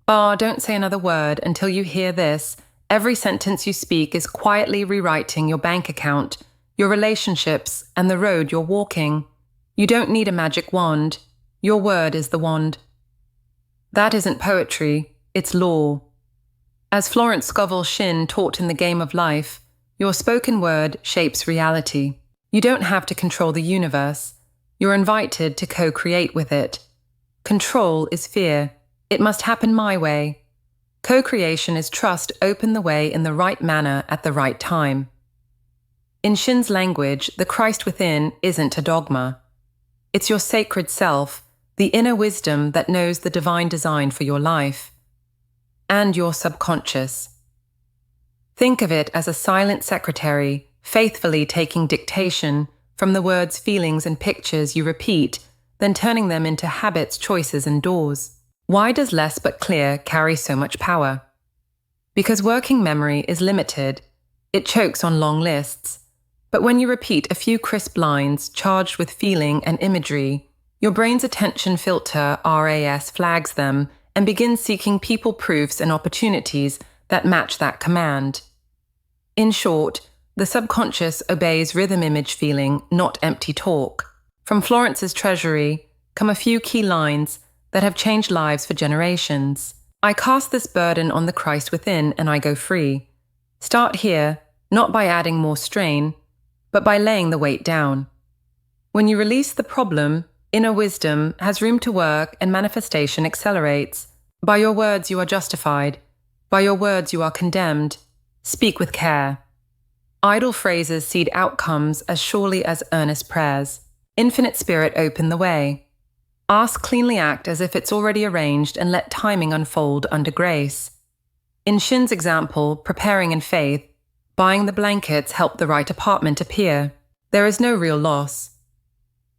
Don't say another word until you hear this. Every sentence you speak is quietly rewriting your bank account, your relationships, and the road you're walking. You don't need a magic wand. Your word is the wand. That isn't poetry, it's law. As Florence Scovel Shinn taught in The Game of Life, your spoken word shapes reality. You don't have to control the universe. You're invited to co-create with it. Control is fear. It must happen my way. Co-creation is trust open the way in the right manner at the right time. In Shinn's language, the Christ within isn't a dogma. It's your sacred self, the inner wisdom that knows the divine design for your life. And your subconscious. Think of it as a silent secretary, faithfully taking dictation from the words, feelings, and pictures you repeat, then turning them into habits, choices, and doors. Why does less but clear carry so much power? Because working memory is limited. It chokes on long lists. But when you repeat a few crisp lines charged with feeling and imagery, your brain's attention filter, RAS, flags them and begins seeking people proofs and opportunities that match that command. In short, the subconscious obeys rhythm image feeling, not empty talk. From Florence's treasury come a few key lines that have changed lives for generations. I cast this burden on the Christ within and I go free. Start here, not by adding more strain, but by laying the weight down. When you release the problem, inner wisdom has room to work and manifestation accelerates. By your words you are justified. By your words you are condemned. Speak with care. Idle phrases seed outcomes as surely as earnest prayers. Infinite Spirit open the way. Ask, cleanly act as if it's already arranged and let timing unfold under grace. In Shinn's example, preparing in faith, buying the blankets helped the right apartment appear. There is no real loss.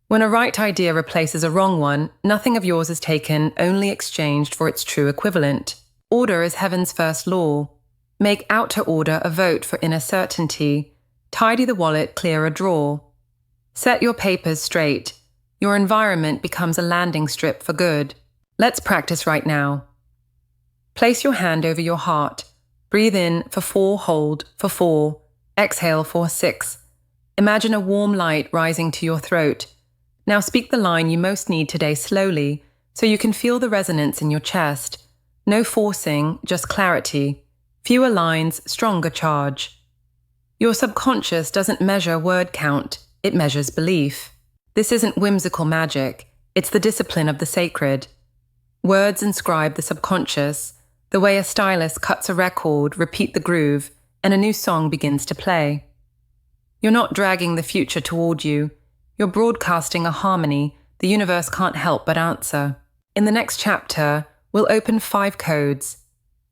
When a right idea replaces a wrong one, nothing of yours is taken, only exchanged for its true equivalent. Order is heaven's first law. Make outer order a vote for inner certainty. Tidy the wallet, clear a drawer. Set your papers straight. Your environment becomes a landing strip for good. Let's practice right now. Place your hand over your heart. Breathe in for 4, hold for 4. Exhale for 6. Imagine a warm light rising to your throat. Now speak the line you most need today slowly, so you can feel the resonance in your chest. No forcing, just clarity. Fewer lines, stronger charge. Your subconscious doesn't measure word count, it measures belief. This isn't whimsical magic, it's the discipline of the sacred. Words inscribe the subconscious. The way a stylist cuts a record, repeat the groove, and a new song begins to play. You're not dragging the future toward you. You're broadcasting a harmony the universe can't help but answer. In the next chapter, we'll open 5 codes.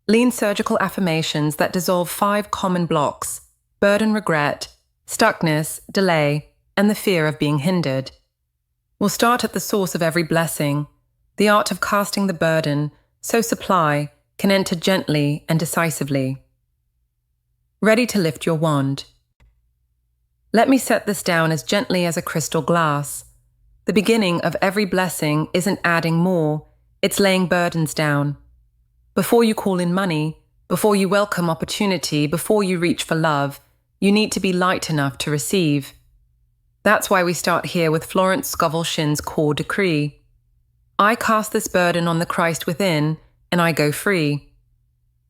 Lean surgical affirmations that dissolve 5 common blocks: burden, regret, stuckness, delay, and the fear of being hindered. We'll start at the source of every blessing, the art of casting the burden, so supply can enter gently and decisively. Ready to lift your wand. Let me set this down as gently as a crystal glass. The beginning of every blessing isn't adding more, it's laying burdens down. Before you call in money, before you welcome opportunity, before you reach for love, you need to be light enough to receive. That's why we start here with Florence Scovel Shinn's core decree. I cast this burden on the Christ within, and I go free.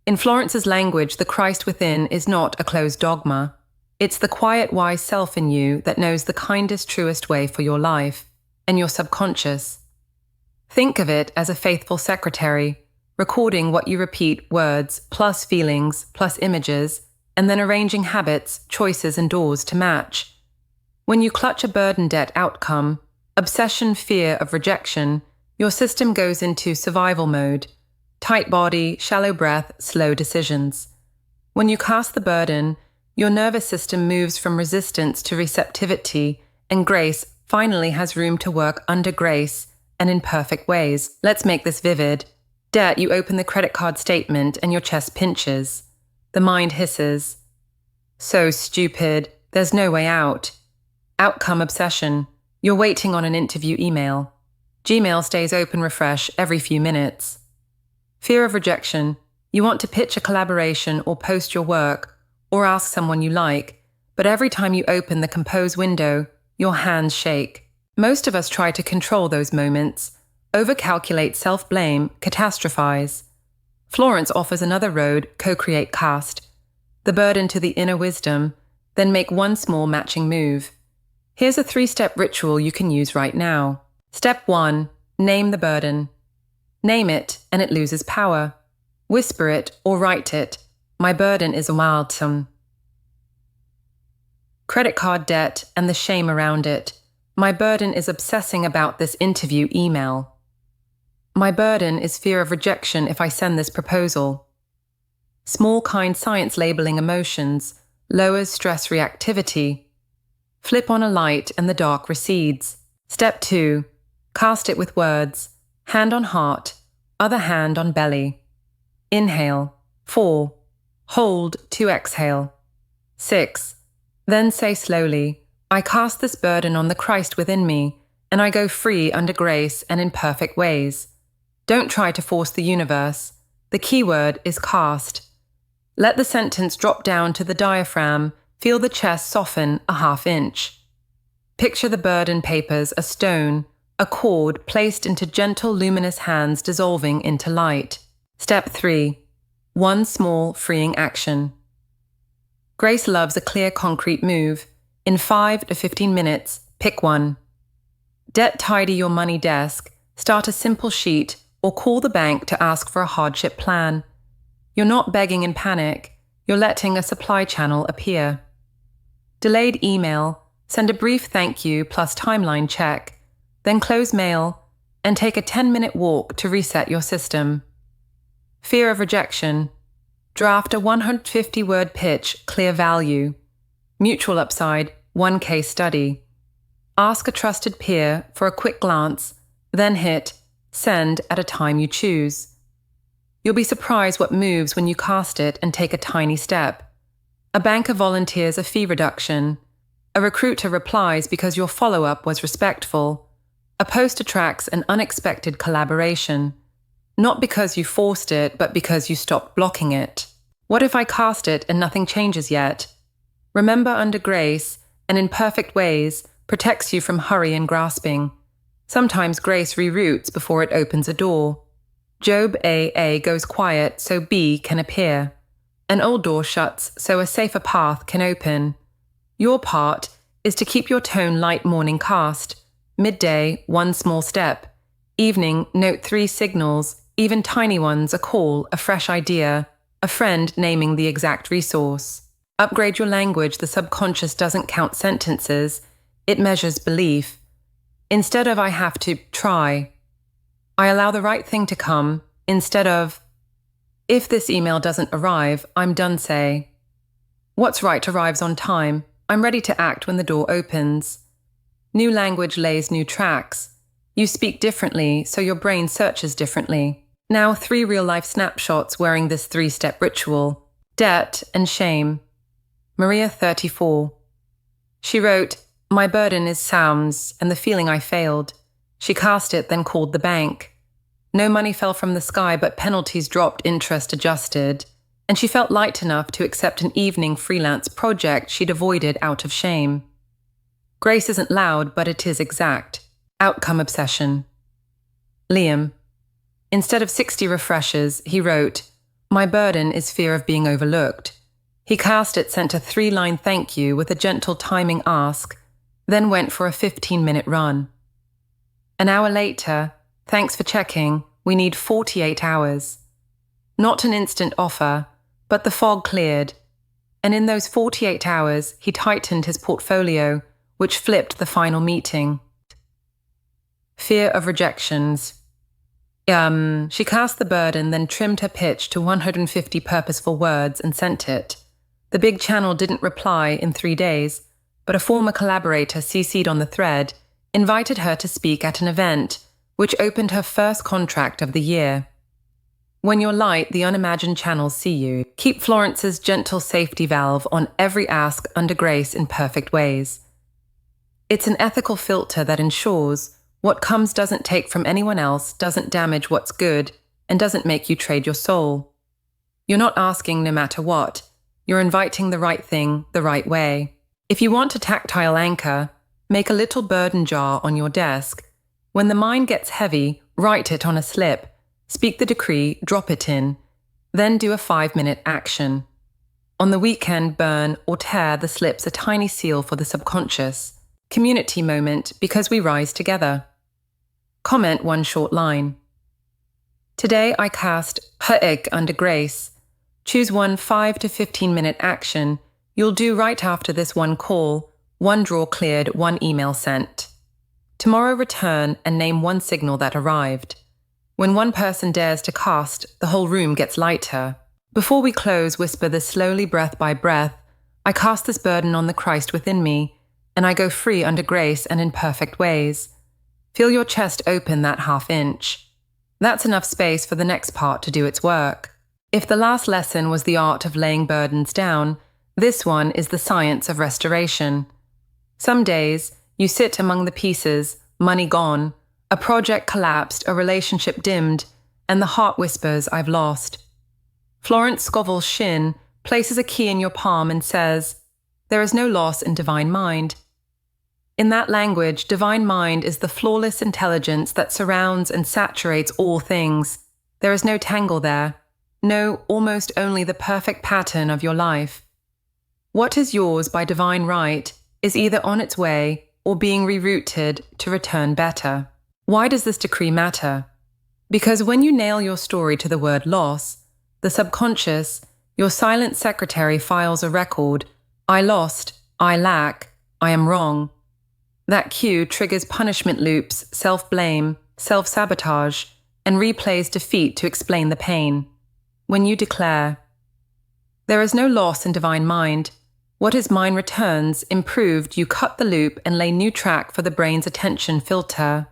In Florence's language, the Christ within is not a closed dogma. It's the quiet, wise self in you that knows the kindest, truest way for your life, and your subconscious. Think of it as a faithful secretary, recording what you repeat, words, plus feelings, plus images, and then arranging habits, choices, and doors to match. When you clutch a burden debt outcome, obsession, fear of rejection, your system goes into survival mode. Tight body, shallow breath, slow decisions. When you cast the burden, your nervous system moves from resistance to receptivity, and grace finally has room to work under grace and in perfect ways. Let's make this vivid. Debt, you open the credit card statement and your chest pinches. The mind hisses. So stupid, there's no way out. Outcome obsession. You're waiting on an interview email. Gmail stays open refresh every few minutes. Fear of rejection. You want to pitch a collaboration or post your work or ask someone you like, but every time you open the compose window, your hands shake. Most of us try to control those moments, overcalculate, self-blame, catastrophize. Florence offers another road, co-create cast. The burden to the inner wisdom, then make one small matching move. Here's a 3-step ritual you can use right now. Step 1. Name the burden. Name it, and it loses power. Whisper it or write it. My burden is a wildsome. Credit card debt and the shame around it. My burden is obsessing about this interview email. My burden is fear of rejection if I send this proposal. Small kind science labeling emotions lowers stress reactivity. Flip on a light and the dark recedes. Step 2. Cast it with words. Hand on heart, other hand on belly. Inhale. 4. Hold to exhale. 6. Then say slowly, I cast this burden on the Christ within me, and I go free under grace and in perfect ways. Don't try to force the universe. The key word is cast. Let the sentence drop down to the diaphragm, feel the chest soften a half inch. Picture the burden papers, a stone, a cord placed into gentle luminous hands dissolving into light. Step 3. One small freeing action. Grace loves a clear concrete move. In 5 to 15 minutes, pick one. Debt tidy your money desk, start a simple sheet, or call the bank to ask for a hardship plan. You're not begging in panic, you're letting a supply channel appear. Delayed email, send a brief thank you plus timeline check, then close mail, and take a 10-minute walk to reset your system. Fear of rejection. Draft a 150-word pitch, clear value. Mutual upside, 1 case study. Ask a trusted peer for a quick glance, then hit send at a time you choose. You'll be surprised what moves when you cast it and take a tiny step. A banker volunteers a fee reduction. A recruiter replies because your follow-up was respectful. A post attracts an unexpected collaboration. Not because you forced it, but because you stopped blocking it. What if I cast it and nothing changes yet? Remember, under grace, and in perfect ways, protects you from hurry and grasping. Sometimes grace reroutes before it opens a door. Job A goes quiet so B can appear. An old door shuts so a safer path can open. Your part is to keep your tone light morning cast. Midday, 1 small step. Evening, note 3 signals, even tiny ones, a call, a fresh idea, a friend naming the exact resource. Upgrade your language. The subconscious doesn't count sentences, it measures belief. Instead of I have to try, I allow the right thing to come. Instead of if this email doesn't arrive, I'm done, say what's right arrives on time. I'm ready to act when the door opens. New language lays new tracks. You speak differently, so your brain searches differently. Now 3 real-life snapshots wearing this 3-step ritual. Debt and shame. Maria, 34. She wrote, my burden is sounds and the feeling I failed. She cast it, then called the bank. No money fell from the sky, but penalties dropped, interest adjusted. And she felt light enough to accept an evening freelance project she'd avoided out of shame. Grace isn't loud, but it is exact. Outcome obsession. Liam. Instead of 60 refreshers, he wrote, my burden is fear of being overlooked. He cast it, sent a 3-line thank you with a gentle timing ask, then went for a 15-minute run. An hour later, thanks for checking, we need 48 hours. Not an instant offer, but the fog cleared. And in those 48 hours, he tightened his portfolio, which flipped the final meeting. Fear of rejections. She cast the burden, then trimmed her pitch to 150 purposeful words and sent it. The big channel didn't reply in 3 days, but a former collaborator CC'd on the thread invited her to speak at an event, which opened her first contract of the year. When you're light, the unimagined channels see you. Keep Florence's gentle safety valve on every ask under grace in perfect ways. It's an ethical filter that ensures what comes doesn't take from anyone else, doesn't damage what's good, and doesn't make you trade your soul. You're not asking no matter what. You're inviting the right thing the right way. If you want a tactile anchor, make a little burden jar on your desk. When the mind gets heavy, write it on a slip. Speak the decree, drop it in. Then do a 5-minute action. On the weekend, burn or tear the slips a tiny seal for the subconscious. Community moment because we rise together. Comment one short line. Today I cast Ha'ik under grace. Choose one 5 to 15-minute action you'll do right after this one call, one drawer cleared, one email sent. Tomorrow return and name one signal that arrived. When one person dares to cast, the whole room gets lighter. Before we close, whisper this slowly breath by breath. I cast this burden on the Christ within me, and I go free under grace and in perfect ways. Feel your chest open that half-inch. That's enough space for the next part to do its work. If the last lesson was the art of laying burdens down, this one is the science of restoration. Some days, you sit among the pieces, money gone, a project collapsed, a relationship dimmed, and the heart whispers, I've lost. Florence Scovel Shinn places a key in your palm and says, there is no loss in divine mind. In that language, divine mind is the flawless intelligence that surrounds and saturates all things. There is no tangle there. No, almost only the perfect pattern of your life. What is yours by divine right is either on its way or being rerouted to return better. Why does this decree matter? Because when you nail your story to the word loss, the subconscious, your silent secretary files a record, I lost, I lack, I am wrong. That cue triggers punishment loops, self-blame, self-sabotage, and replays defeat to explain the pain. When you declare, there is no loss in divine mind, what is mine returns, improved, you cut the loop and lay new track for the brain's attention filter.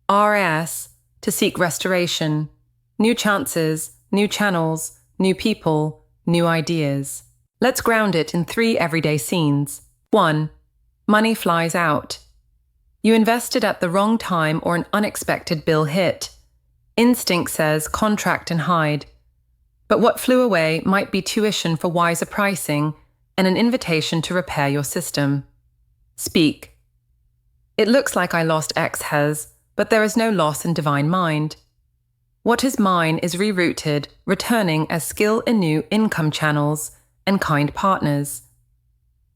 RS, to seek restoration, new chances, new channels, new people, new ideas. Let's ground it in 3 everyday scenes. 1. Money flies out. You invested at the wrong time or an unexpected bill hit. Instinct says contract and hide. But what flew away might be tuition for wiser pricing and an invitation to repair your system. Speak. It looks like I lost X has, but there is no loss in divine mind. What is mine is rerouted, returning as skill in new income channels and kind partners.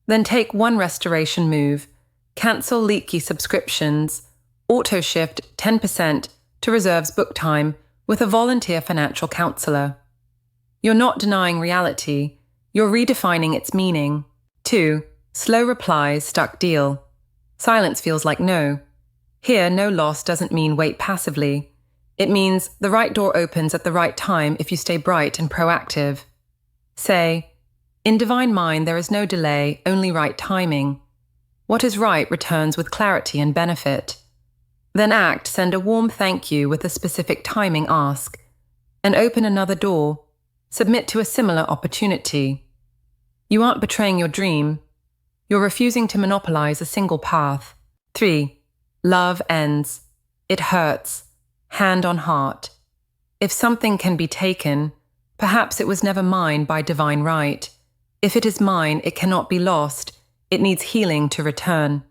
Then take one restoration move, cancel leaky subscriptions, auto-shift 10% to reserves book time with a volunteer financial counselor. You're not denying reality, you're redefining its meaning. 2. Slow replies, stuck deal. Silence feels like no. Here, no loss doesn't mean wait passively. It means the right door opens at the right time if you stay bright and proactive. Say, in divine mind there is no delay, only right timing. What is right returns with clarity and benefit. Then act, send a warm thank you with a specific timing ask, and open another door. Submit to a similar opportunity. You aren't betraying your dream. You're refusing to monopolize a single path. 3. Love ends. It hurts. Hand on heart. If something can be taken, perhaps it was never mine by divine right. If it is mine, it cannot be lost. It needs healing to return.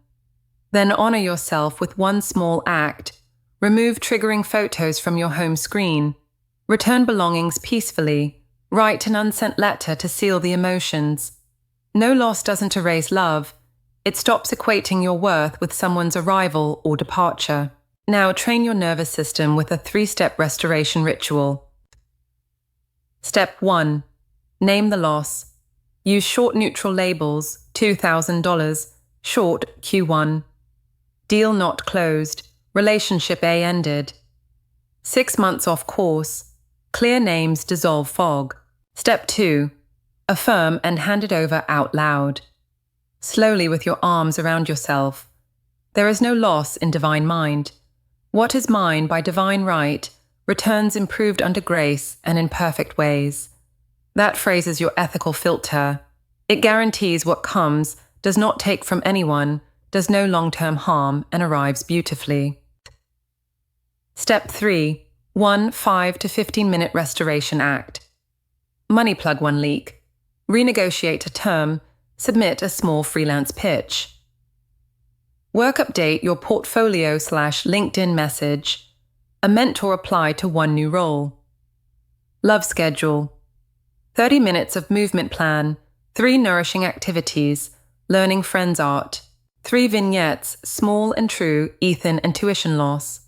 Then honor yourself with one small act. Remove triggering photos from your home screen. Return belongings peacefully. Write an unsent letter to seal the emotions. No loss doesn't erase love. It stops equating your worth with someone's arrival or departure. Now train your nervous system with a 3-step restoration ritual. Step 1. Name the loss. Use short neutral labels, $2,000, short Q1. Deal not closed, relationship A ended. 6 months off course, clear names dissolve fog. Step 2. Affirm and hand it over out loud. Slowly with your arms around yourself. There is no loss in divine mind. What is mine by divine right returns improved under grace and in perfect ways. That phrase is your ethical filter. It guarantees what comes, does not take from anyone, does no long-term harm, and arrives beautifully. Step 3. 1 5 to 15-minute restoration act. Money plug one leak. Renegotiate a term. Submit a small freelance pitch. Work update your portfolio/LinkedIn message. A mentor apply to one new role. Love schedule. 30 minutes of movement plan. 3 nourishing activities. Learning friends art. 3 vignettes, small and true, Ethan and tuition loss.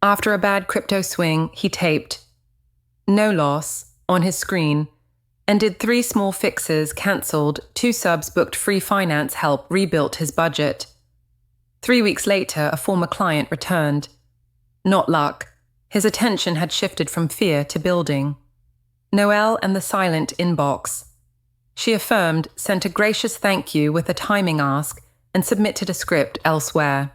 After a bad crypto swing, he taped "no loss" on his screen and did 3 small fixes, cancelled, 2 subs booked free finance help, rebuilt his budget. 3 weeks later, a former client returned. Not luck. His attention had shifted from fear to building. Noelle and the silent inbox. She affirmed, sent a gracious thank you with a timing ask, and submitted a script elsewhere.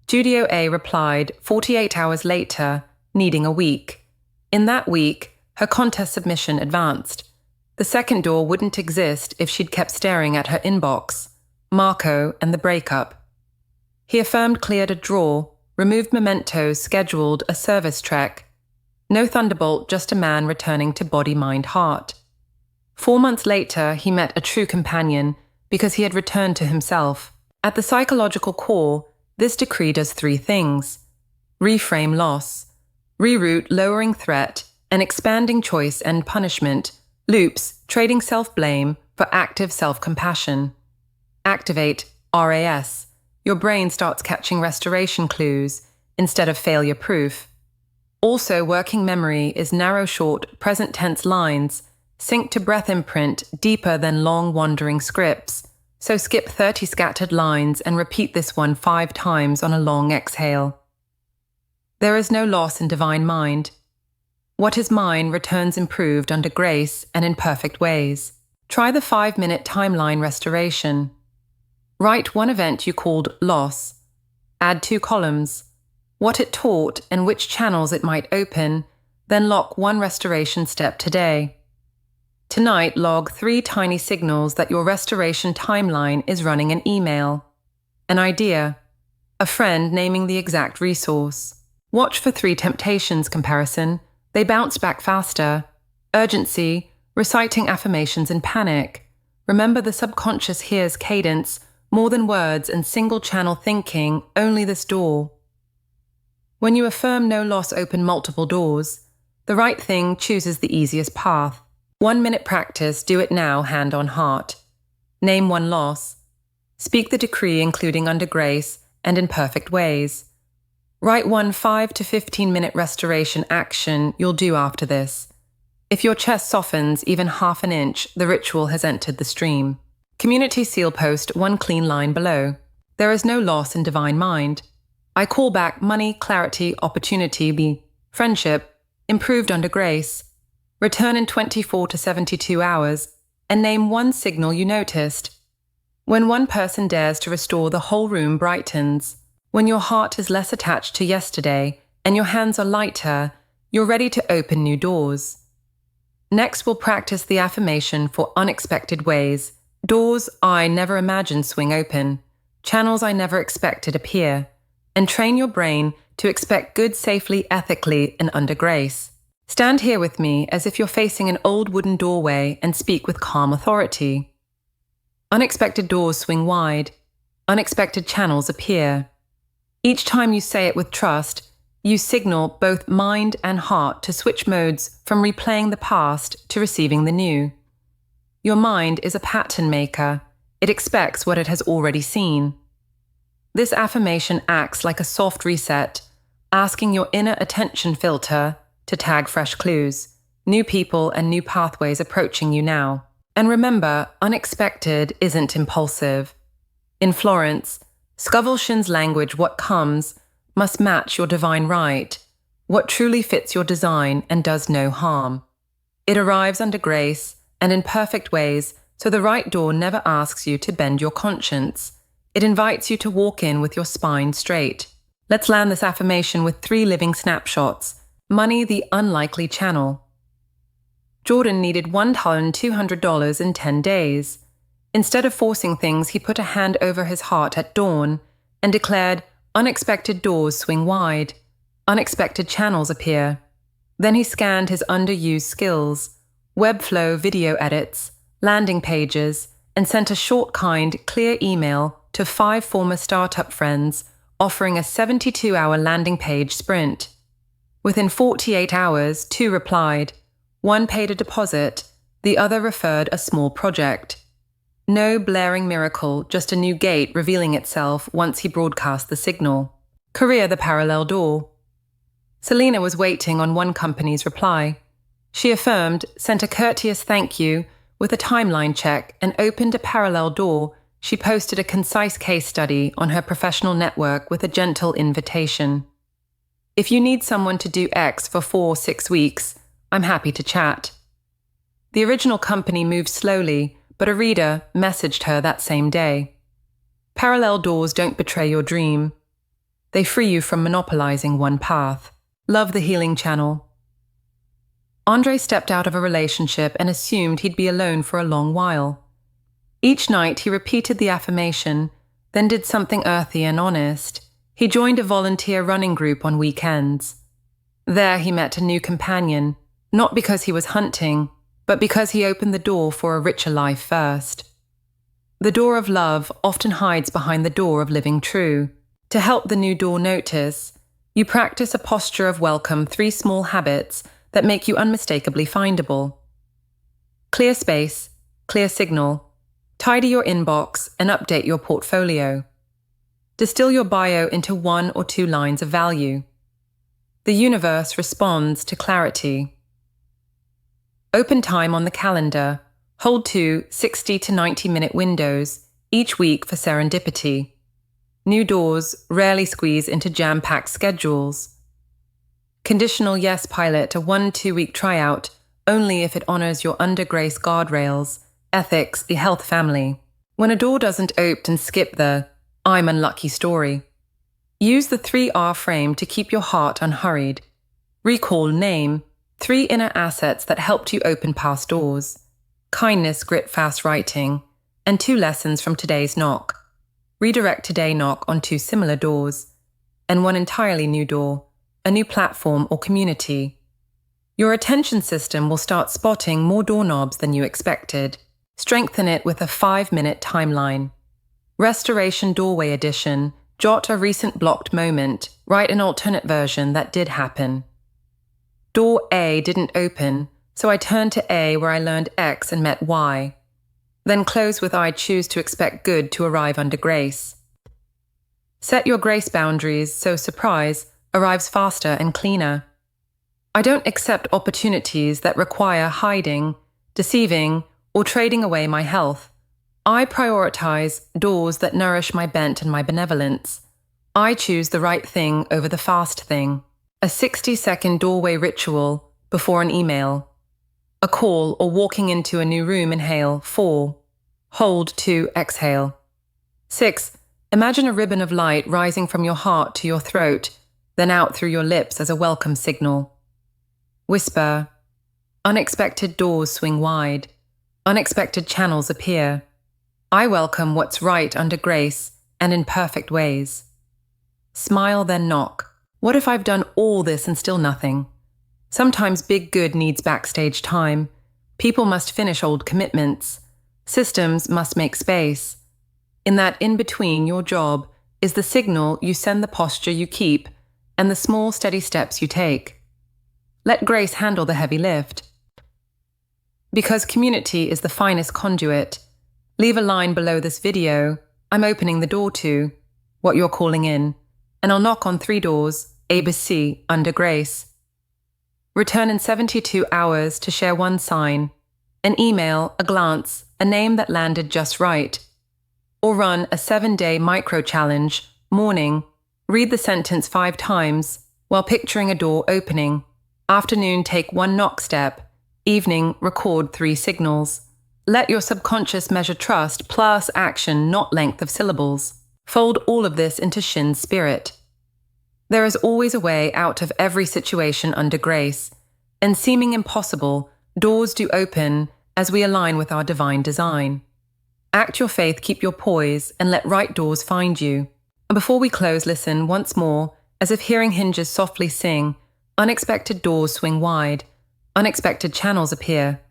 Studio A replied 48 hours later, needing a week. In that week, her contest submission advanced. The second door wouldn't exist if she'd kept staring at her inbox. Marco and the breakup. He affirmed cleared a drawer, removed mementos, scheduled a service trek. No thunderbolt, just a man returning to body, mind, heart. 4 months later, he met a true companion because he had returned to himself. At the psychological core, this decree does 3 things. Reframe loss. Reroute lowering threat and expanding choice and punishment. Loops, trading self-blame for active self-compassion. Activate RAS. Your brain starts catching restoration clues instead of failure proof. Also, working memory is narrow, short, present tense lines, sync to breath imprint deeper than long wandering scripts. So skip 30 scattered lines and repeat this one 5 times on a long exhale. There is no loss in divine mind. What is mine returns improved under grace and in perfect ways. Try the 5-minute timeline restoration. Write one event you called loss. Add 2 columns. What it taught and which channels it might open, then lock 1 restoration step today. Tonight, log 3 tiny signals that your restoration timeline is running an email. An idea. A friend naming the exact resource. Watch for 3 temptations comparison. They bounce back faster. Urgency. Reciting affirmations in panic. Remember the subconscious hears cadence, more than words and single-channel thinking, only this door. When you affirm no loss open multiple doors, the right thing chooses the easiest path. 1-minute practice, do it now, hand on heart. Name 1 loss. Speak the decree including under grace and in perfect ways. Write 1 5 to 15-minute restoration action you'll do after this. If your chest softens even half an inch, the ritual has entered the stream. Community seal post 1 clean line below. There is no loss in divine mind. I call back money, clarity, opportunity, be friendship, improved under grace. Return in 24 to 72 hours and name 1 signal you noticed. When 1 person dares to restore, the whole room brightens. When your heart is less attached to yesterday and your hands are lighter, you're ready to open new doors. Next, we'll practice the affirmation for unexpected ways. Doors I never imagined swing open. Channels I never expected appear. And train your brain to expect good safely, ethically, and under grace. Stand here with me as if you're facing an old wooden doorway and speak with calm authority. Unexpected doors swing wide. Unexpected channels appear. Each time you say it with trust, you signal both mind and heart to switch modes from replaying the past to receiving the new. Your mind is a pattern maker. It expects what it has already seen. This affirmation acts like a soft reset, asking your inner attention filter to tag fresh clues, new people and new pathways approaching you now. And remember, unexpected isn't impulsive. In Florence Scovel Shinn's language, what comes must match your divine right, what truly fits your design and does no harm. It arrives under grace and in perfect ways, so the right door never asks you to bend your conscience. It invites you to walk in with your spine straight. Let's land this affirmation with 3 living snapshots. Money, the unlikely channel. Jordan needed $1,200 in 10 days. Instead of forcing things, he put a hand over his heart at dawn and declared, unexpected doors swing wide. Unexpected channels appear. Then he scanned his underused skills, Webflow video edits, landing pages, and sent a short, kind, clear email to 5 former startup friends offering a 72-hour landing page sprint. Within 48 hours, 2 replied. One paid a deposit, the other referred a small project. No blaring miracle, just a new gate revealing itself once he broadcast the signal. Career the parallel door. Selena was waiting on one company's reply. She affirmed, sent a courteous thank you with a timeline check, and opened a parallel door. She posted a concise case study on her professional network with a gentle invitation. If you need someone to do X for 4-6 weeks, I'm happy to chat. The original company moved slowly, but a reader messaged her that same day. Parallel doors don't betray your dream. They free you from monopolizing one path. Love the healing channel. Andre stepped out of a relationship and assumed he'd be alone for a long while. Each night he repeated the affirmation, then did something earthy and honest. He joined a volunteer running group on weekends. There he met a new companion, not because he was hunting, but because he opened the door for a richer life first. The door of love often hides behind the door of living true. To help the new door notice, you practice a posture of welcome, 3 small habits that make you unmistakably findable. Clear space, clear signal, tidy your inbox and update your portfolio. Distill your bio into 1 or 2 lines of value. The universe responds to clarity. Open time on the calendar. Hold 2 60 to 90-minute windows each week for serendipity. New doors rarely squeeze into jam-packed schedules. Conditional yes pilot a 1-2 week tryout only if it honors your under grace guardrails, ethics, the health family. When a door doesn't open, skip the I'm unlucky story. Use the 3R frame to keep your heart unhurried. Recall, name 3 inner assets that helped you open past doors. Kindness, grit, fast writing, and 2 lessons from today's knock. Redirect today knock on 2 similar doors, and 1 entirely new door, a new platform or community. Your attention system will start spotting more doorknobs than you expected. Strengthen it with a 5-minute timeline. Restoration Doorway Edition. Jot a recent blocked moment. Write an alternate version that did happen. Door A didn't open, so I turned to A where I learned X and met Y. Then close with I choose to expect good to arrive under grace. Set your grace boundaries so surprise arrives faster and cleaner. I don't accept opportunities that require hiding, deceiving, or trading away my health. I prioritize doors that nourish my bent and my benevolence. I choose the right thing over the fast thing. A 60-second doorway ritual before an email. A call or walking into a new room, inhale, 4. Hold, 2, exhale. 6. Imagine a ribbon of light rising from your heart to your throat, then out through your lips as a welcome signal. Whisper. Unexpected doors swing wide. Unexpected channels appear. I welcome what's right under grace and in perfect ways. Smile, then knock. What if I've done all this and still nothing? Sometimes big good needs backstage time. People must finish old commitments. Systems must make space. In that in-between, your job is the signal you send, the posture you keep, and the small, steady steps you take. Let grace handle the heavy lift. Because community is the finest conduit, leave a line below this video. I'm opening the door to what you're calling in, and I'll knock on 3 doors, ABC, under grace. Return in 72 hours to share 1 sign, an email, a glance, a name that landed just right. Or run a 7-day micro-challenge, morning, read the sentence 5 times while picturing a door opening. Afternoon, take 1 knock step. Evening, record 3 signals. Let your subconscious measure trust plus action, not length of syllables. Fold all of this into Shinn's spirit. There is always a way out of every situation under grace, and seeming impossible, doors do open as we align with our divine design. Act your faith, keep your poise, and let right doors find you. And before we close, listen once more As if hearing hinges softly sing, unexpected doors swing wide, unexpected channels appear.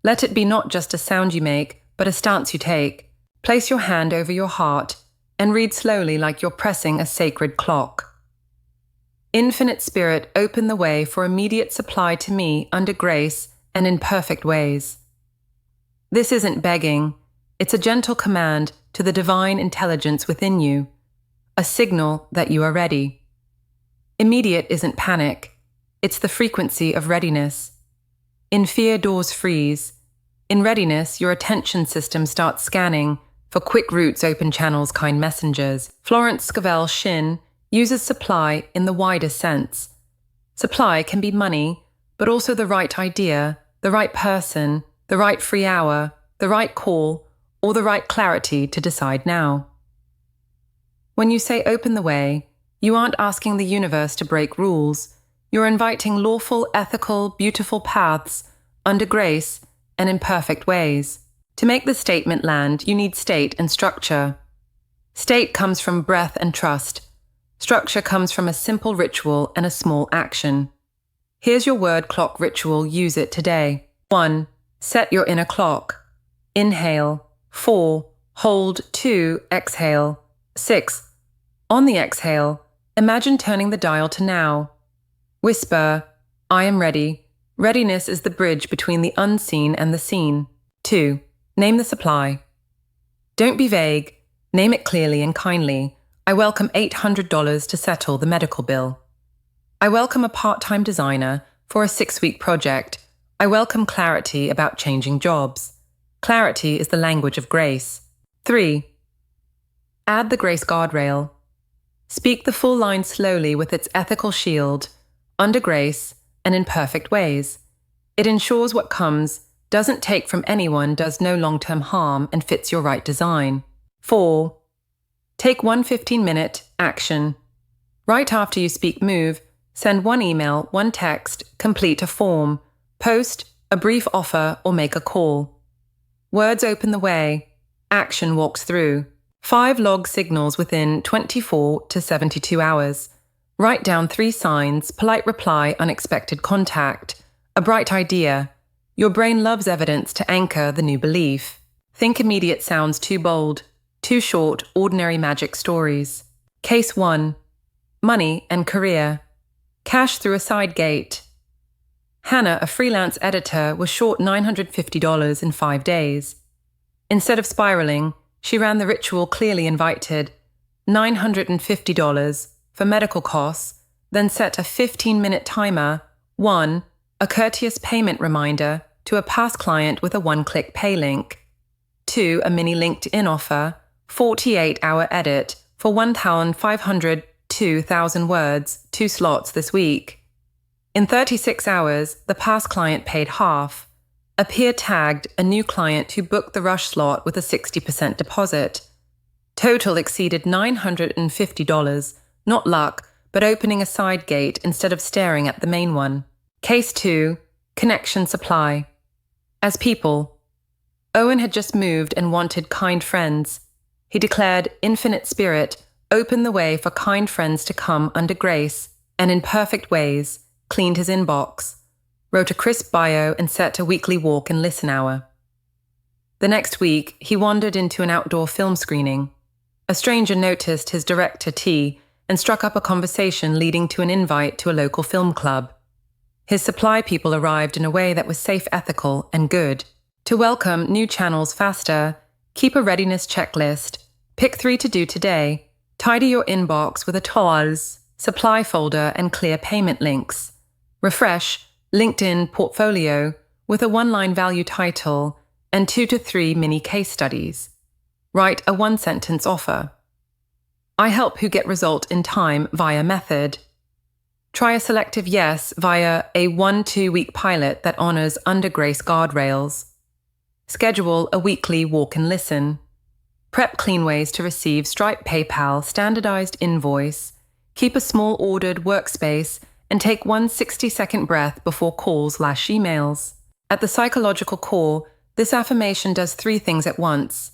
Let it be not just a sound you make, but a stance you take. Place your hand over your heart and read slowly like you're pressing a sacred clock. Infinite Spirit, open the way for immediate supply to me under grace and in perfect ways. This isn't begging, it's a gentle command to the divine intelligence within you, a signal that you are ready. Immediate isn't panic, it's the frequency of readiness. In fear, doors freeze. In readiness, your attention system starts scanning for quick routes, open channels, kind messengers. Florence Scovel Shinn uses supply in the widest sense. Supply can be money, but also the right idea, the right person, the right free hour, the right call, or the right clarity to decide now. When you say open the way, you aren't asking the universe to break rules. You're inviting lawful, ethical, beautiful paths under grace and in perfect ways. To make the statement land, you need state and structure. State comes from breath and trust. Structure comes from a simple ritual and a small action. Here's your word clock ritual. Use it today. 1. Set your inner clock. Inhale. 4. Hold. 2. Exhale. 6. On the exhale, imagine turning the dial to now. Whisper, I am ready. Readiness is the bridge between the unseen and the seen. 2. Name the supply. Don't be vague. Name it clearly and kindly. I welcome $800 to settle the medical bill. I welcome a part-time designer for a 6-week project. I welcome clarity about changing jobs. Clarity is the language of grace. 3. Add the grace guardrail. Speak the full line slowly with its ethical shield, under grace and in perfect ways. It ensures what comes, doesn't take from anyone, does no long-term harm, and fits your right design. 4. Take one 15-minute action. Right after you speak, move, send one email, one text, complete a form, post a brief offer, or make a call. Words open the way, action walks through. 5. Log signals within 24 to 72 hours. Write down 3 signs: polite reply, unexpected contact, a bright idea. Your brain loves evidence to anchor the new belief. Think immediate sounds too bold, too short, ordinary magic stories. Case 1. Money and career. Cash through a side gate. Hannah, a freelance editor, was short $950 in 5 days. Instead of spiraling, she ran the ritual clearly invited, $950 for medical costs, then set a 15-minute timer. 1. A courteous payment reminder to a past client with a one-click pay link. 2. A mini LinkedIn offer, 48-hour edit for 1,500 to 2,000 words, 2 slots this week. In 36 hours, the past client paid half. A peer tagged a new client who booked the rush slot with a 60% deposit. Total exceeded $950, not luck, but opening a side gate instead of staring at the main one. Case 2. Connection supply. As people, Owen had just moved and wanted kind friends. He declared, Infinite Spirit, open the way for kind friends to come under grace, and in perfect ways, cleaned his inbox, wrote a crisp bio, and set a weekly walk and listen hour. The next week, he wandered into an outdoor film screening. A stranger noticed his director T and struck up a conversation leading to an invite to a local film club. His supply people arrived in a way that was safe, ethical, and good. To welcome new channels faster, keep a readiness checklist, pick 3 to do today, tidy your inbox with a tools, supply folder, and clear payment links. Refresh LinkedIn portfolio with a 1-line value title and 2 to 3 mini case studies. Write a 1-sentence offer. I help who get result in time via method. Try a selective yes via a 1-2 week pilot that honors under grace guardrails. Schedule a weekly walk and listen. Prep clean ways to receive Stripe, PayPal, standardized invoice. Keep a small ordered workspace and take one 60-second breath before calls/emails. At the psychological core, this affirmation does 3 things at once.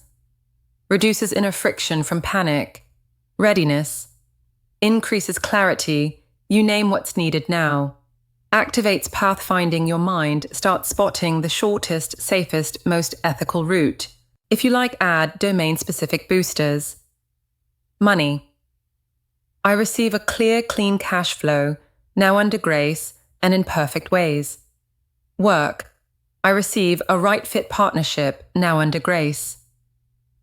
Reduces inner friction from panic, readiness, increases clarity, you name what's needed now. Activates pathfinding your mind, start spotting the shortest, safest, most ethical route. If you like, add domain-specific boosters. Money. I receive a clear, clean cash flow, now under grace and in perfect ways. Work. I receive a right-fit partnership, now under grace.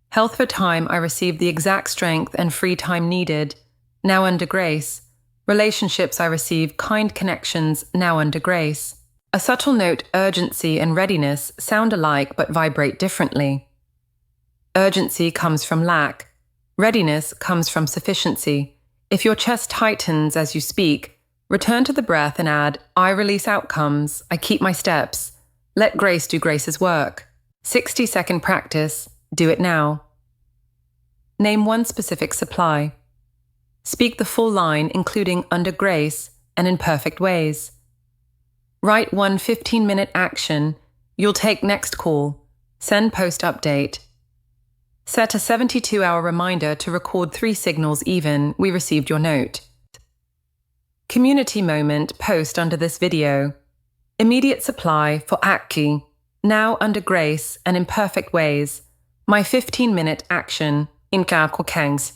Health for time, I receive the exact strength and free time needed, now under grace. Relationships, I receive kind connections, now under grace. A subtle note, urgency and readiness sound alike but vibrate differently. Urgency comes from lack. Readiness comes from sufficiency. If your chest tightens as you speak, return to the breath and add, I release outcomes, I keep my steps. Let grace do grace's work. 60-second practice. Do it now. Name one specific supply. Speak the full line, including under grace and in perfect ways. Write one 15-minute action. You'll take next call. Send post update. Set a 72-hour reminder to record 3 signals even. We received your note. Community moment post under this video. Immediate supply for Aki. Now under grace and in perfect ways. My 15-minute action in Kangs.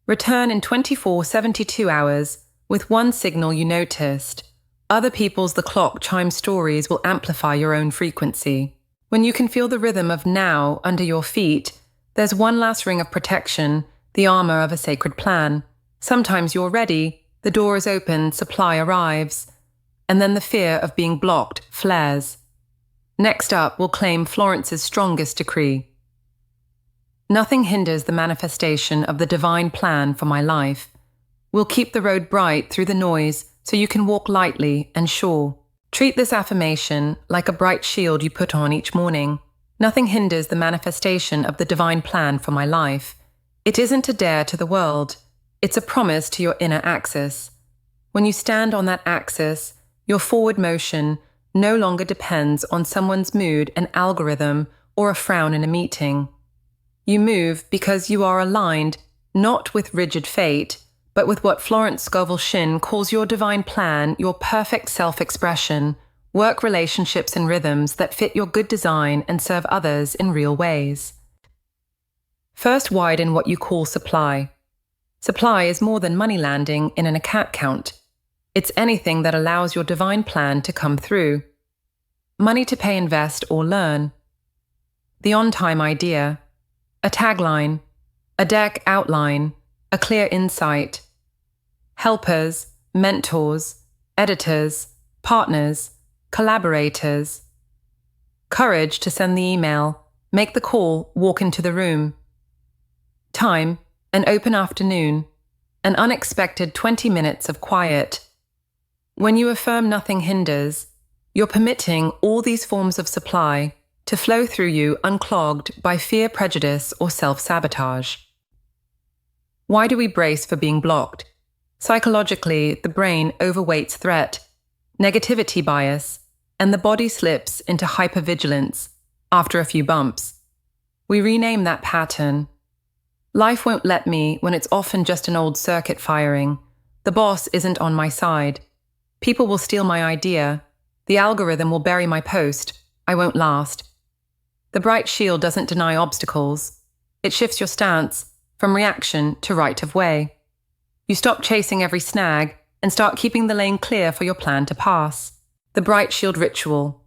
Return in 24-72 hours with one signal you noticed. Other people's the clock chime stories will amplify your own frequency. When you can feel the rhythm of now under your feet, there's one last ring of protection, the armor of a sacred plan. Sometimes you're ready, the door is open, supply arrives, and then the fear of being blocked flares. Next up, we'll claim Florence's strongest decree. Nothing hinders the manifestation of the divine plan for my life. We'll keep the road bright through the noise so you can walk lightly and sure. Treat this affirmation like a bright shield you put on each morning. Nothing hinders the manifestation of the divine plan for my life. It isn't a dare to the world. It's a promise to your inner axis. When you stand on that axis, your forward motion no longer depends on someone's mood, an algorithm, or a frown in a meeting. You move because you are aligned, not with rigid fate, but with what Florence Scovel Shinn calls your divine plan, your perfect self-expression, work relationships and rhythms that fit your good design and serve others in real ways. First, widen what you call supply. Supply is more than money landing in an account. It's anything that allows your divine plan to come through. Money to pay, invest, or learn. The on-time idea. A tagline, a deck outline, a clear insight. Helpers, mentors, editors, partners, collaborators. Courage to send the email, make the call, walk into the room. Time, an open afternoon, an unexpected 20 minutes of quiet. When you affirm nothing hinders, you're permitting all these forms of supply to flow through you unclogged by fear, prejudice, or self-sabotage. Why do we brace for being blocked? Psychologically, the brain overweights threat, negativity bias, and the body slips into hypervigilance after a few bumps. We rename that pattern. Life won't let me when it's often just an old circuit firing. The boss isn't on my side. People will steal my idea. The algorithm will bury my post. I won't last. The bright shield doesn't deny obstacles. It shifts your stance from reaction to right of way. You stop chasing every snag and start keeping the lane clear for your plan to pass. The bright shield ritual.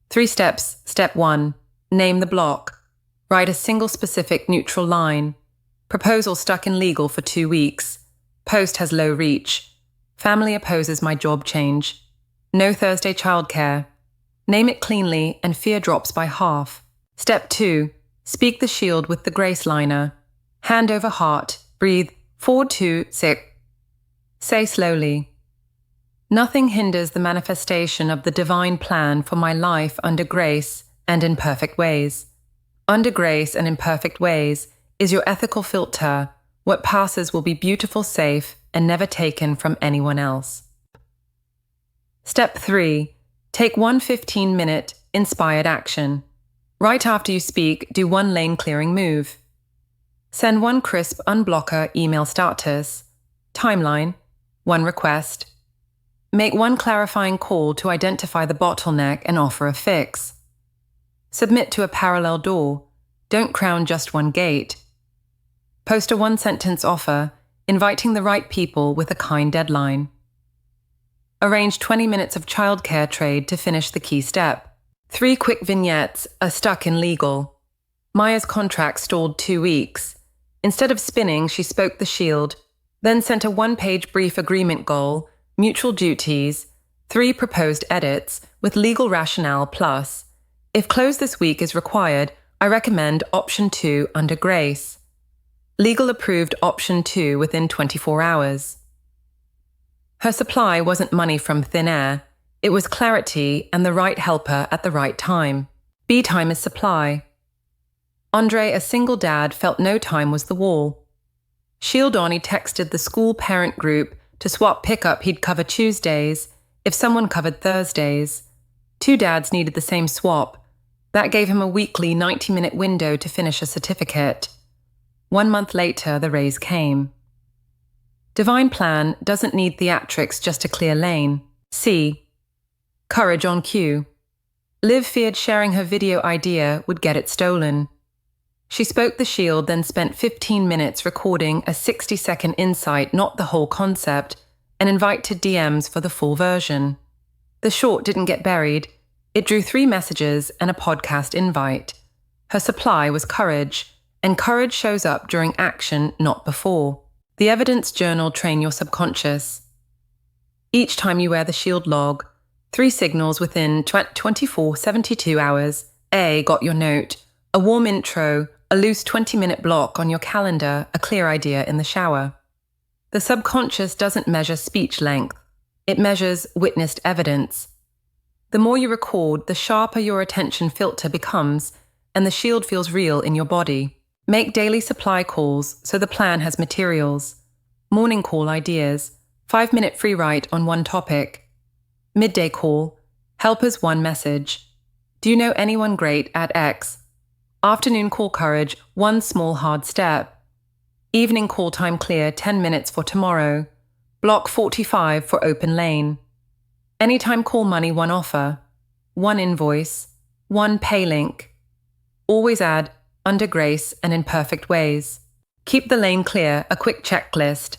3 steps. Step 1. Name the block. Write a single specific neutral line. Proposal stuck in legal for 2 weeks. Post has low reach. Family opposes my job change. No Thursday childcare. Name it cleanly and fear drops by half. Step 2. Speak the shield with the grace liner. Hand over heart. Breathe. Forward 2, 6. Say slowly. Nothing hinders the manifestation of the divine plan for my life under grace and in perfect ways. Under grace and in perfect ways is your ethical filter. What passes will be beautiful, safe, and never taken from anyone else. Step 3. Take one 15-minute inspired action. Right after you speak, do one lane-clearing move. Send one crisp unblocker email status. Timeline, one request. Make one clarifying call to identify the bottleneck and offer a fix. Submit to a parallel door. Don't crown just one gate. Post a one-sentence offer, inviting the right people with a kind deadline. Arrange 20 minutes of childcare trade to finish the key step. 3 quick vignettes are stuck in legal. Maya's contract stalled 2 weeks. Instead of spinning, she spoke the shield, then sent a 1-page brief agreement goal, mutual duties, 3 proposed edits, with legal rationale plus. If close this week is required, I recommend option 2 under grace. Legal approved option 2 within 24 hours. Her supply wasn't money from thin air. It was clarity and the right helper at the right time. B time is supply. Andre, a single dad, felt no time was the wall. Shieldoni texted the school parent group to swap pickup he'd cover Tuesdays if someone covered Thursdays. 2 dads needed the same swap. That gave him a weekly 90-minute window to finish a certificate. 1 month later, the raise came. Divine plan doesn't need theatrics just to clear lane. C. Courage on cue. Liv feared sharing her video idea would get it stolen. She spoke the shield, then spent 15 minutes recording a 60-second insight, not the whole concept, and invited DMs for the full version. The short didn't get buried. It drew 3 messages and a podcast invite. Her supply was courage, and courage shows up during action, not before. The evidence journal train your subconscious. Each time you wear the shield log, 3 signals within 24-72 hours. A, got your note. A warm intro, a loose 20-minute block on your calendar, a clear idea in the shower. The subconscious doesn't measure speech length. It measures witnessed evidence. The more you record, the sharper your attention filter becomes, and the shield feels real in your body. Make daily supply calls so the plan has materials. Morning call ideas, 5-minute free write on one topic. Midday call, helpers 1 message. Do you know anyone great at X? Afternoon call courage, 1 small hard step. Evening call time clear, 10 minutes for tomorrow. Block 45 for open lane. Anytime call money, 1 offer. 1 invoice, 1 pay link. Always add under grace and in perfect ways. Keep the lane clear, a quick checklist.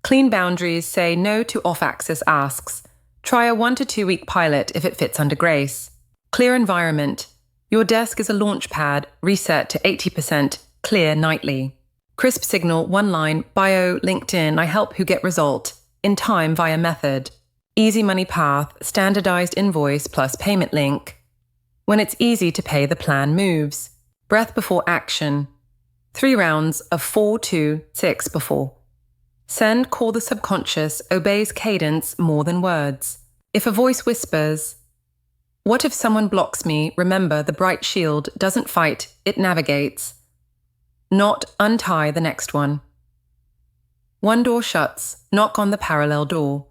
Clean boundaries, say no to off-axis asks. Try a 1 to 2 week pilot if it fits under grace. Clear environment. Your desk is a launch pad, reset to 80%, clear nightly. Crisp signal, 1 line, bio, LinkedIn, I help who get result. In time via method. Easy money path, standardized invoice plus payment link. When it's easy to pay, the plan moves. Breath before action. 3 rounds of 4-2-6 before. Send, call the subconscious, obeys cadence more than words. If a voice whispers, what if someone blocks me? Remember, the bright shield doesn't fight, it navigates. Not untie the next one. 1 door shuts, knock on the parallel door.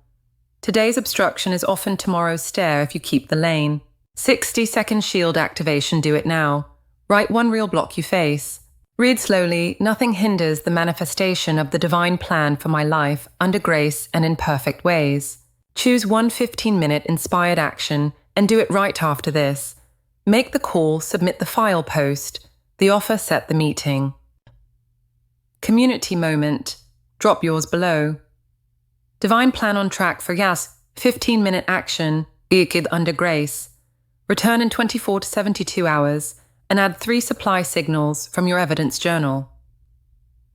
Today's obstruction is often tomorrow's stair if you keep the lane. 60-second shield activation, do it now. Write 1 real block you face. Read slowly, nothing hinders the manifestation of the divine plan for my life under grace and in perfect ways. Choose 1 15-minute inspired action and do it right after this. Make the call, submit the file post. The offer, set the meeting. Community moment. Drop yours below. Divine plan on track for yes, 15-minute action, geeked under grace. Return in 24 to 72 hours. And add 3 supply signals from your evidence journal.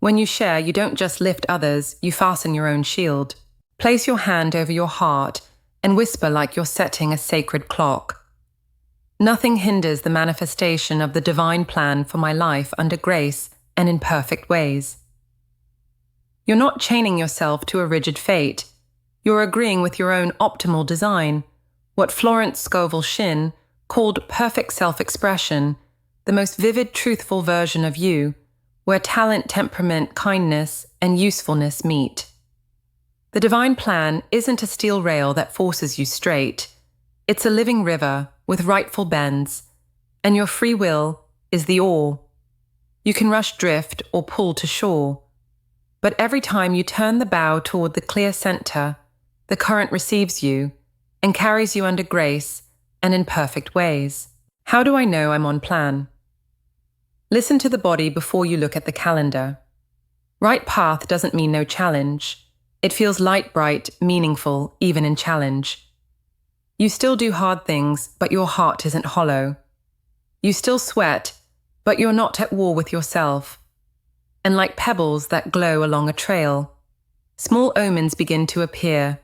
When you share, you don't just lift others, you fasten your own shield. Place your hand over your heart and whisper like you're setting a sacred clock. Nothing hinders the manifestation of the divine plan for my life under grace and in perfect ways. You're not chaining yourself to a rigid fate. You're agreeing with your own optimal design, what Florence Scovel Shinn called perfect self-expression, the most vivid, truthful version of you, where talent, temperament, kindness, and usefulness meet. The divine plan isn't a steel rail that forces you straight. It's a living river with rightful bends, and your free will is the oar. You can rush drift or pull to shore. But every time you turn the bow toward the clear center, the current receives you and carries you under grace and in perfect ways. How do I know I'm on plan? Listen to the body before you look at the calendar. Right path doesn't mean no challenge. It feels light, bright, meaningful, even in challenge. You still do hard things, but your heart isn't hollow. You still sweat, but you're not at war with yourself. And like pebbles that glow along a trail, small omens begin to appear.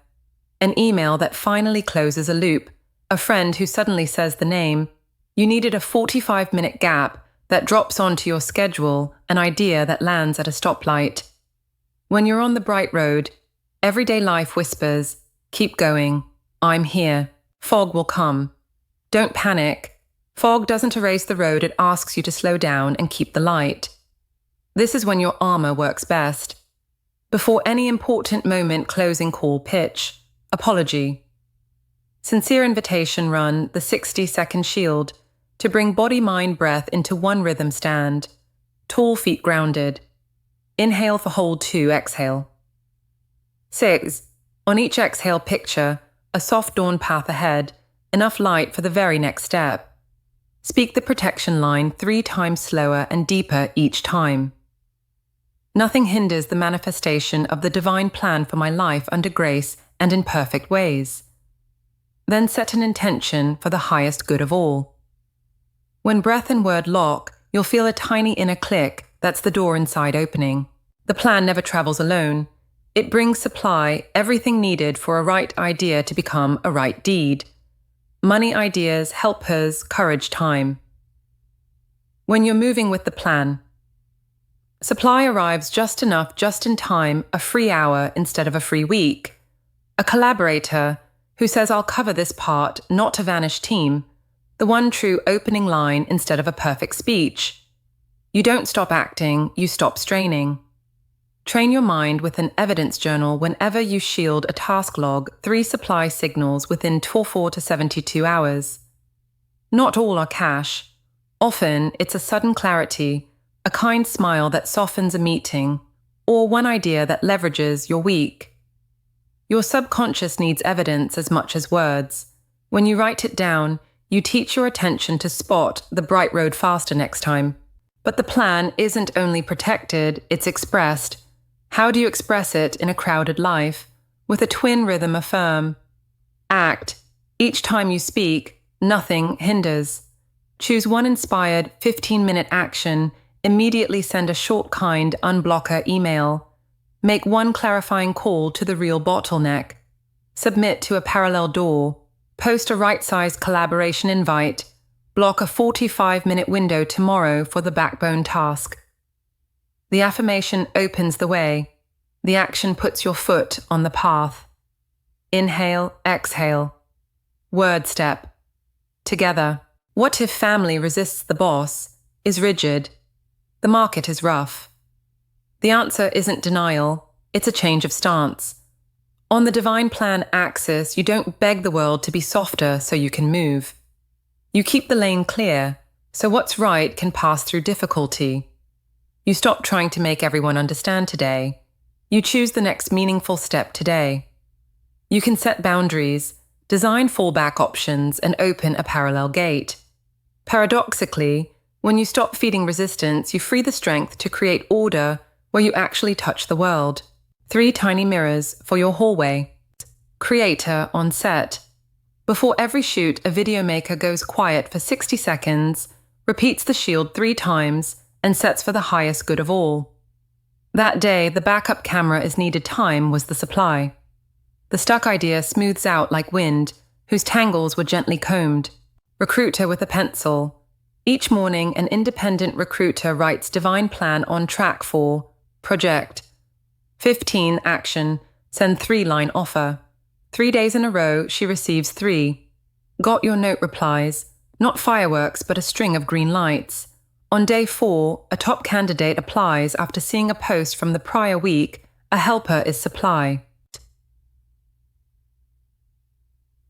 An email that finally closes a loop, a friend who suddenly says the name. You needed a 45-minute gap that drops onto your schedule, an idea that lands at a stoplight. When you're on the bright road, everyday life whispers, keep going, I'm here, fog will come. Don't panic. Fog doesn't erase the road, it asks you to slow down and keep the light. This is when your armor works best. Before any important moment, closing call pitch, apology. Sincere invitation run, the 60-second shield, to bring body, mind, breath into one rhythm stand. Tall feet grounded. Inhale for hold 2, exhale. 6. On each exhale picture, a soft dawn path ahead, enough light for the very next step. Speak the protection line 3 times slower and deeper each time. Nothing hinders the manifestation of the divine plan for my life under grace and in perfect ways. Then set an intention for the highest good of all. When breath and word lock, you'll feel a tiny inner click, that's the door inside opening. The plan never travels alone. It brings supply, everything needed for a right idea to become a right deed. Money, ideas, helpers, courage, time. When you're moving with the plan, supply arrives just enough, just in time, a free hour instead of a free week. A collaborator who says, I'll cover this part, not a vanished team. The one true opening line instead of a perfect speech. You don't stop acting, you stop straining. Train your mind with an evidence journal whenever you shield a task log, 3 supply signals within 24 to 72 hours. Not all are cash. Often it's a sudden clarity, a kind smile that softens a meeting, or one idea that leverages your week. Your subconscious needs evidence as much as words. When you write it down, you teach your attention to spot the bright road faster next time. But the plan isn't only protected, it's expressed. How do you express it in a crowded life? With a twin rhythm affirm. Act. Each time you speak, nothing hinders. Choose one inspired 15-minute action. Immediately send a short, kind, unblocker email. Make one clarifying call to the real bottleneck. Submit to a parallel door. Post a right-sized collaboration invite. Block a 45-minute window tomorrow for the backbone task. The affirmation opens the way. The action puts your foot on the path. Inhale, exhale. Word step. Together. What if family resists the boss, is rigid? The market is rough. The answer isn't denial, it's a change of stance. On the divine plan axis, you don't beg the world to be softer so you can move. You keep the lane clear, so what's right can pass through difficulty. You stop trying to make everyone understand today. You choose the next meaningful step today. You can set boundaries, design fallback options, and open a parallel gate. Paradoxically, when you stop feeding resistance, you free the strength to create order where you actually touch the world. 3 tiny mirrors for your hallway. Creator on set. Before every shoot, a video maker goes quiet for 60 seconds, repeats the shield 3 times, and sets for the highest good of all. That day, the backup camera is needed time was the supply. The stuck idea smooths out like wind, whose tangles were gently combed. Recruiter with a pencil. Each morning, an independent recruiter writes divine plan on track for project. 15 action, send 3-line offer. 3 days in a row, she receives 3. Got your note replies, not fireworks but a string of green lights. On day 4, a top candidate applies after seeing a post from the prior week, a helper is supply.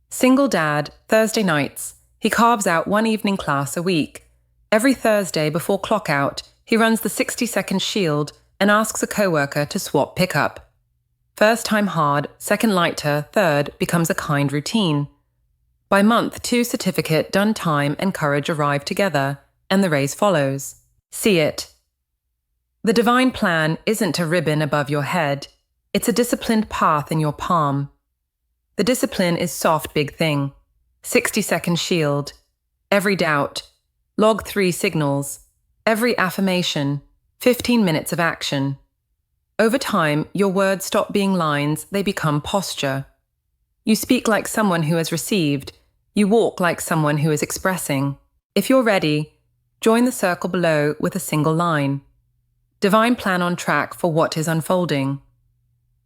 Single dad, Thursday nights. He carves out 1 evening class a week. Every Thursday before clock out, he runs the 60-second shield and asks a coworker to swap pickup. First time hard, second lighter, third becomes a kind routine. By month 2 certificate, done time and courage arrive together, and the raise follows. See it. The divine plan isn't a ribbon above your head. It's a disciplined path in your palm. The discipline is soft big thing. 60-second shield. Every doubt. Log 3 signals. Every affirmation. 15 minutes of action. Over time, your words stop being lines, they become posture. You speak like someone who has received. You walk like someone who is expressing. If you're ready, join the circle below with a single line. Divine plan on track for what is unfolding.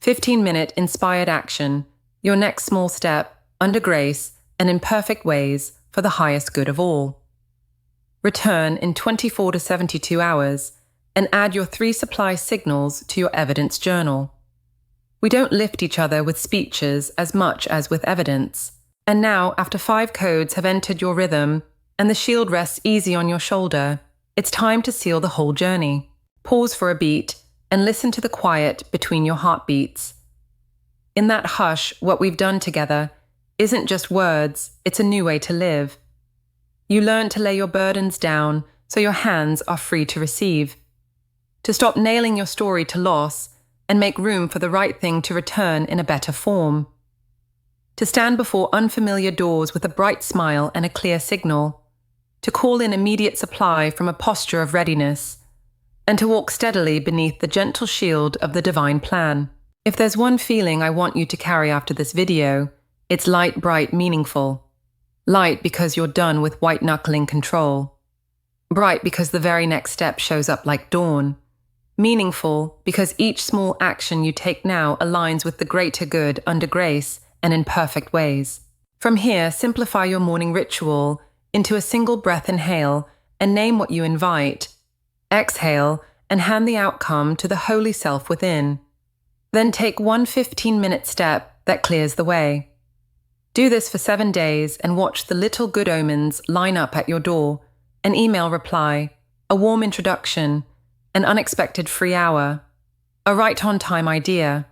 15-minute inspired action, your next small step, under grace and in perfect ways for the highest good of all. Return in 24 to 72 hours and add your 3 supply signals to your evidence journal. We don't lift each other with speeches as much as with evidence. And now, after 5 codes have entered your rhythm and the shield rests easy on your shoulder, it's time to seal the whole journey. Pause for a beat and listen to the quiet between your heartbeats. In that hush, what we've done together isn't just words, it's a new way to live. You learn to lay your burdens down so your hands are free to receive. To stop nailing your story to loss and make room for the right thing to return in a better form. To stand before unfamiliar doors with a bright smile and a clear signal. To call in immediate supply from a posture of readiness. And to walk steadily beneath the gentle shield of the divine plan. If there's one feeling I want you to carry after this video, it's light, bright, meaningful. Light because you're done with white-knuckling control. Bright because the very next step shows up like dawn. Meaningful because each small action you take now aligns with the greater good under grace and in perfect ways. From here, simplify your morning ritual into a single breath inhale and name what you invite. Exhale and hand the outcome to the holy self within. Then take one 15-minute step that clears the way. Do this for 7 days and watch the little good omens line up at your door. An email reply, a warm introduction, an unexpected free hour, a right-on-time idea.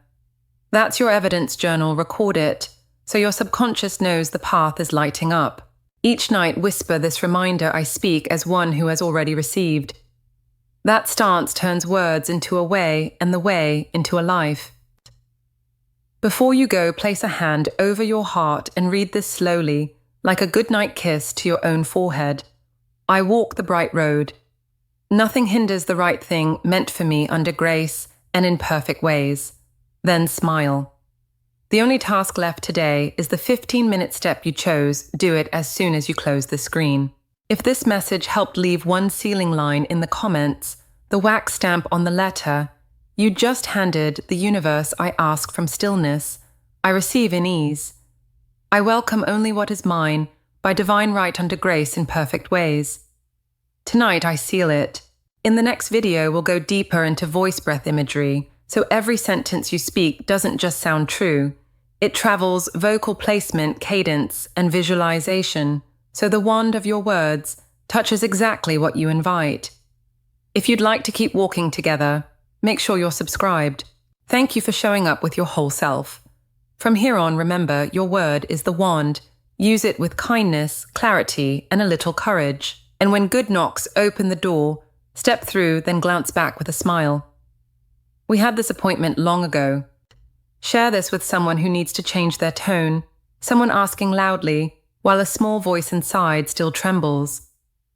That's your evidence journal, record it, so your subconscious knows the path is lighting up. Each night whisper this reminder I speak as one who has already received. That stance turns words into a way and the way into a life. Before you go, place a hand over your heart and read this slowly, like a goodnight kiss to your own forehead. I walk the bright road. Nothing hinders the right thing meant for me under grace and in perfect ways. Then smile. The only task left today is the 15-minute step you chose. Do it as soon as you close the screen. If this message helped leave one sealing line in the comments, the wax stamp on the letter, you just handed the universe I ask from stillness, I receive in ease. I welcome only what is mine, by divine right under grace in perfect ways. Tonight I seal it. In the next video we'll go deeper into voice breath imagery, so every sentence you speak doesn't just sound true. It travels vocal placement, cadence, and visualization, so the wand of your words touches exactly what you invite. If you'd like to keep walking together, make sure you're subscribed. Thank you for showing up with your whole self. From here on, remember, your word is the wand. Use it with kindness, clarity, and a little courage. And when good knocks, open the door, step through, then glance back with a smile. We had this appointment long ago. Share this with someone who needs to change their tone, someone asking loudly, while a small voice inside still trembles.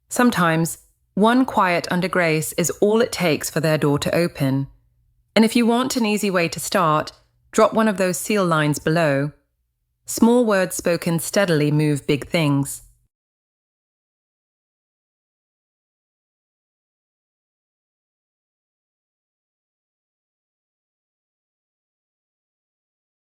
Sometimes, one quiet under grace is all it takes for their door to open. And if you want an easy way to start, drop one of those seal lines below. Small words spoken steadily move big things.